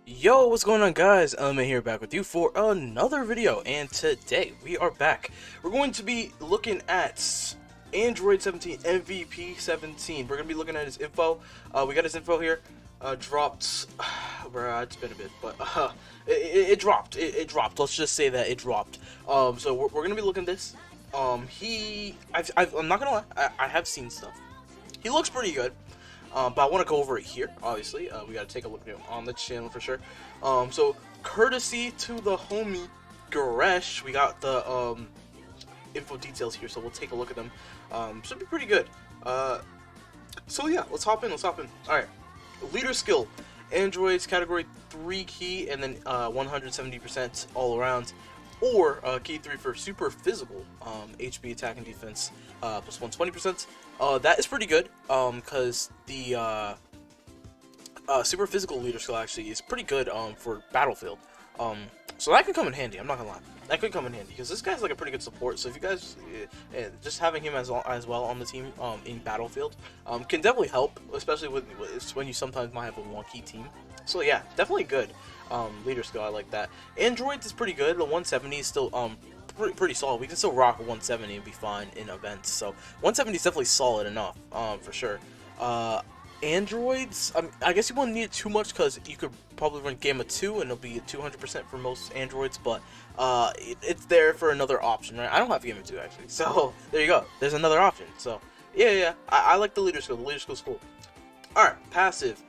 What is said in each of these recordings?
Yo, what's going on, guys? Element here, back with you for another video, and today we are back. We're going to be looking at Android 17 MVP 17. We're going to be looking at his info. We got his info here. Dropped. Bruh, it's been a bit, but it dropped. It dropped. Let's just say that it dropped. So we're going to be looking at this. I'm not gonna lie. I have seen stuff. He looks pretty good. But I want to go over it here, obviously. We got to take a look at him on the channel for sure. So, courtesy to the homie Garesh, we got the info details here, so we'll take a look at them. Should be pretty good. So yeah, let's hop in. Alright, leader skill. Androids category 3 key, and then 170% all around. Or key 3 for super physical, HP attack and defense plus 120%. That is pretty good, because the super physical leader skill actually is pretty good for Battlefield. So that could come in handy, I'm not gonna lie. That could come in handy, because this guy's like a pretty good support, so if you guys, just having him as well on the team in Battlefield can definitely help, especially when you sometimes might have a wonky team. So yeah, definitely good leader skill, I like that. Androids is pretty good, the 170 is still pretty solid. We can still rock a 170 and be fine in events, so 170 is definitely solid enough, for sure. Androids, I guess you won't need it too much, because you could probably run Gamma 2 and it'll be 200% for most Androids, but it's there for another option, right? I don't have Gamma 2 actually, so there you go. There's another option. So yeah, I like the leader skill. The leader skill's cool. Alright, passive.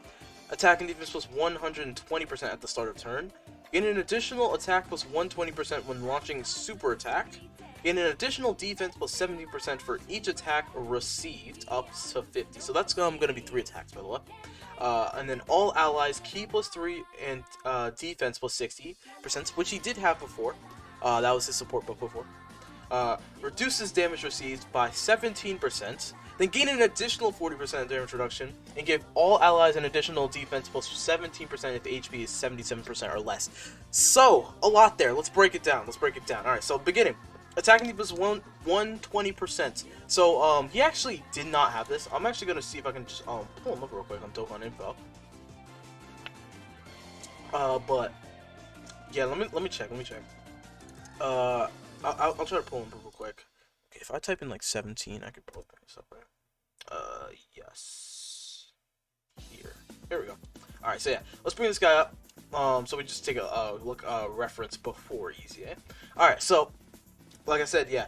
Attack and defense plus 120% at the start of turn. Gain an additional attack plus 120% when launching super attack. Gain an additional defense plus 70% for each attack received up to 50. So that's going to be 3 attacks, by the way. And then all allies key plus 3 and defense plus 60%, which he did have before. That was his support buff before. Reduces damage received by 17%. Then gain an additional 40% damage reduction, and give all allies an additional defense plus 17% if HP is 77% or less. So, a lot there. Let's break it down. Alright, so beginning. Attacking defense 120%. So, he actually did not have this. I'm actually going to see if I can just pull him up real quick on Dokkan info. But, yeah, let me check. I'll try to pull him up real quick. Okay, if I type in like 17, I could pull this up, right? Yes. Here we go. Alright, so yeah, let's bring this guy up. So we just take a look, reference before EZA. Alright, so, like I said, yeah,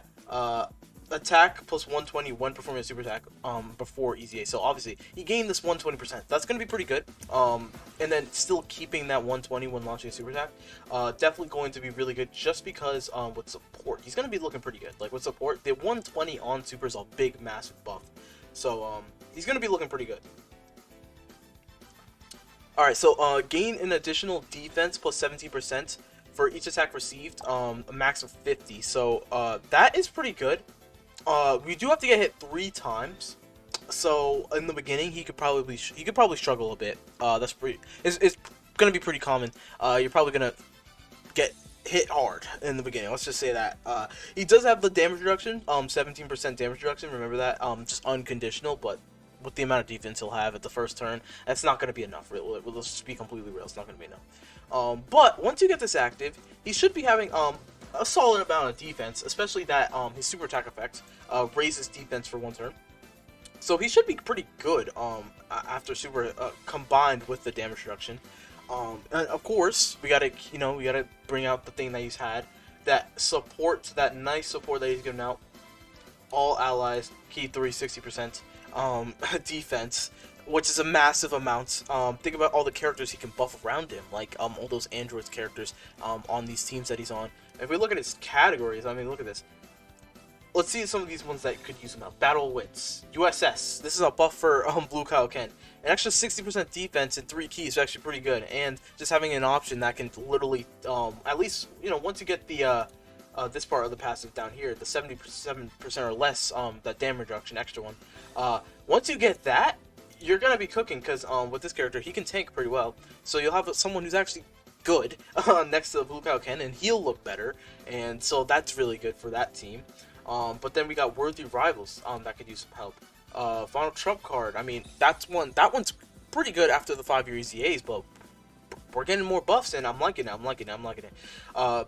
attack plus 120 when performing a super attack, before EZA. So obviously, he gained this 120%. That's gonna be pretty good. And then still keeping that 120 when launching a super attack, definitely going to be really good, just because, with support, he's gonna be looking pretty good. Like, with support, the 120 on super is a big, massive buff. So, he's gonna be looking pretty good. Alright, so, gain an additional defense plus 17% for each attack received, a max of 50. So, that is pretty good. We do have to get hit 3 times. So, in the beginning, he could probably struggle a bit. That's pretty, it's gonna be pretty common. You're probably gonna get hit hard in the beginning. Let's just say that. He does have the damage reduction, 17% damage reduction. Remember that, just unconditional. But with the amount of defense he'll have at the first turn, that's not going to be enough. Let's just be completely real. It's not going to be enough. But once you get this active, he should be having a solid amount of defense, especially that his super attack effect raises defense for 1 turn. So he should be pretty good after super combined with the damage reduction. And of course, we gotta bring out the thing that he's had, that support, that nice support that he's given out. All allies, key 3, 60% defense, which is a massive amount. Think about all the characters he can buff around him, like all those androids characters on these teams that he's on. If we look at his categories, I mean, look at this. Let's see some of these ones that could use him out. Battle Wits, USS. This is a buff for Blue Kaioken. An extra 60% defense and 3 keys is actually pretty good. And just having an option that can literally, at least, once you get the this part of the passive down here, the 77% or less, that damage reduction, extra one. Once you get that, you're gonna be cooking, because with this character, he can tank pretty well. So you'll have someone who's actually good next to Blue Kaioken, and he'll look better. And so that's really good for that team. But then we got Worthy Rivals that could use some help. Final Trump card. I mean, that one's pretty good after the 5-year EZAs, but we're getting more buffs, and I'm liking it. I'm liking it. I'm liking it.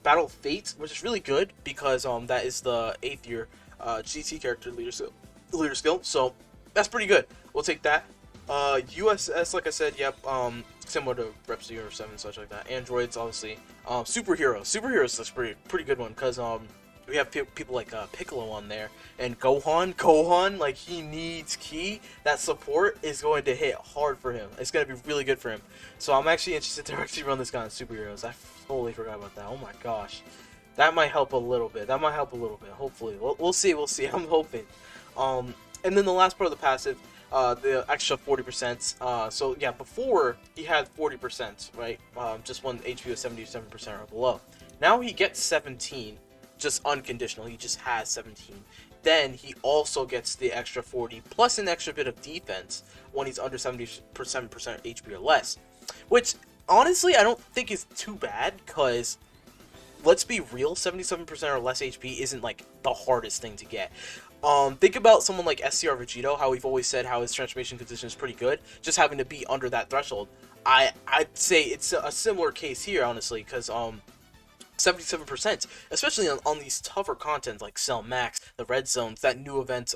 Battle Fate, which is really good because that is the 8th year GT character leader skill. So that's pretty good. We'll take that. USS, like I said, yep. Similar to Rep 7, such like that. Androids, obviously. Superheroes is a pretty good one because we have people like Piccolo on there, and Gohan, like, he needs Ki. That support is going to hit hard for him. It's going to be really good for him. So I'm actually interested to actually run this guy on superheroes. I totally forgot about that. Oh my gosh. That might help a little bit. Hopefully. We'll see. I'm hoping. And then the last part of the passive, the extra 40%. So yeah, before he had 40%, right? Just when HP was 77% or below. Now he gets 17. Just unconditional, he just has 17. Then he also gets the extra 40 plus an extra bit of defense when he's under 70% HP or less, which honestly I don't think is too bad, because let's be real, 77% or less HP isn't like the hardest thing to get. Think about someone like SCR Vegito, how we've always said how his transformation condition is pretty good, just having to be under that threshold. I'd say it's a similar case here, honestly, because 77%, especially on these tougher content like Cell Max, the Red Zones, that new event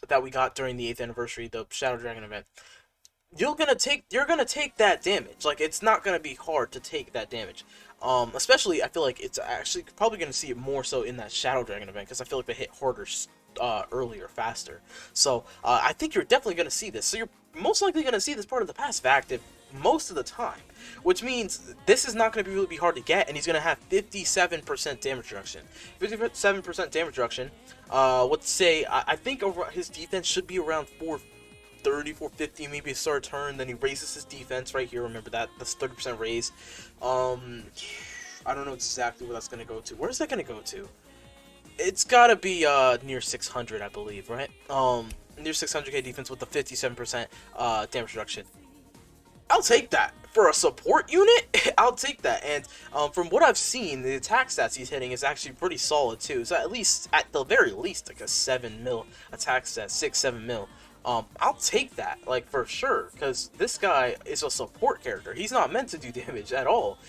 that we got during the 8th anniversary, the Shadow Dragon event. You're gonna take that damage. Like, it's not gonna be hard to take that damage. Especially I feel like it's actually probably gonna see it more so in that Shadow Dragon event, because I feel like they hit harder earlier, faster. So I think you're definitely gonna see this. So you're most likely gonna see this part of the passive active most of the time, which means this is not going to really be hard to get, and he's going to have 57% damage reduction. 57% damage reduction. Let's say I think his defense should be around 430, 450, maybe a start turn. Then he raises his defense right here. Remember that that's 30% raise. I don't know exactly where that's going to go to. Where's that going to go to? It's got to be near 600, I believe, right? Near 600k defense with the 57% damage reduction. I'll take that for a support unit. I'll take that, and from what I've seen, the attack stats he's hitting is actually pretty solid too. So at the very least, like a 7 mil attack stat, 6-7 mil. I'll take that, like, for sure, because this guy is a support character. He's not meant to do damage at all.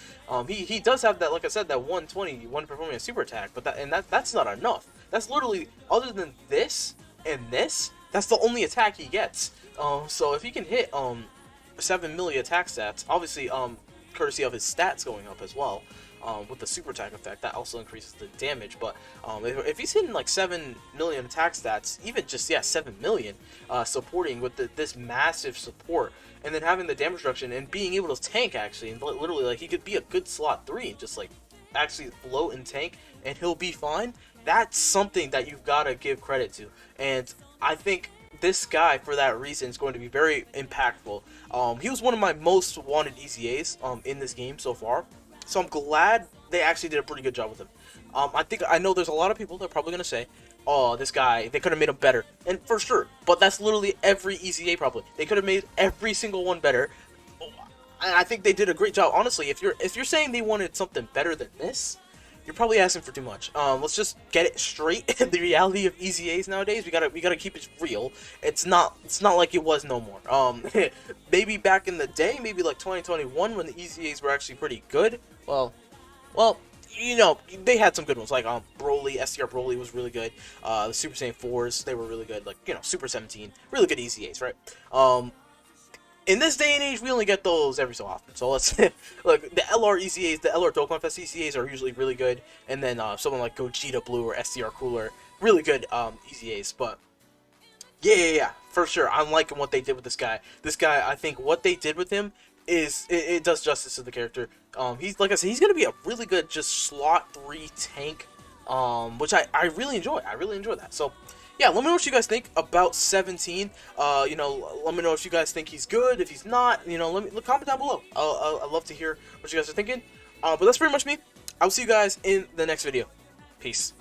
He does have that, like I said, that 120 when performing a super attack, but that's not enough. That's literally, other than this and this, that's the only attack he gets. So if he can hit 7 million attack stats, obviously courtesy of his stats going up as well, with the super attack effect, that also increases the damage. But if he's hitting like 7 million attack stats, even just 7 million, supporting with this massive support, and then having the damage reduction and being able to tank, actually, and literally, like, he could be a good slot 3 and just like actually float and tank, and he'll be fine. That's something that you've got to give credit to, and I think this guy, for that reason, is going to be very impactful. He was one of my most wanted EZAs in this game so far, so I'm glad they actually did a pretty good job with him. I know there's a lot of people that are probably going to say, oh, this guy, they could have made him better, and for sure, but that's literally every EZA probably. They could have made every single one better. I think they did a great job. Honestly, if you're saying they wanted something better than this, you're probably asking for too much. Let's just get it straight. The reality of EZAs nowadays, we gotta keep it real. It's not like it was no more. Maybe back in the day, maybe like 2021, when the EZAs were actually pretty good. Well, you know, they had some good ones, like Broly, SCR Broly was really good. The Super Saiyan 4s, they were really good. Like, you know, Super 17, really good EZAs, right? In this day and age, we only get those every so often. So let's look, the LR EZAs, the LR Dokkan Fest EZAs are usually really good, and then someone like Gogeta Blue or SCR Cooler, really good EZAs. But yeah, for sure, I'm liking what they did with this guy. This guy, I think what they did with him is it does justice to the character. He's, like I said, he's gonna be a really good just slot 3 tank, which I really enjoy. I really enjoy that. So yeah, let me know what you guys think about 17. You know, let me know if you guys think he's good. If he's not, you know, comment down below. I'd love to hear what you guys are thinking. But that's pretty much me. I'll see you guys in the next video. Peace.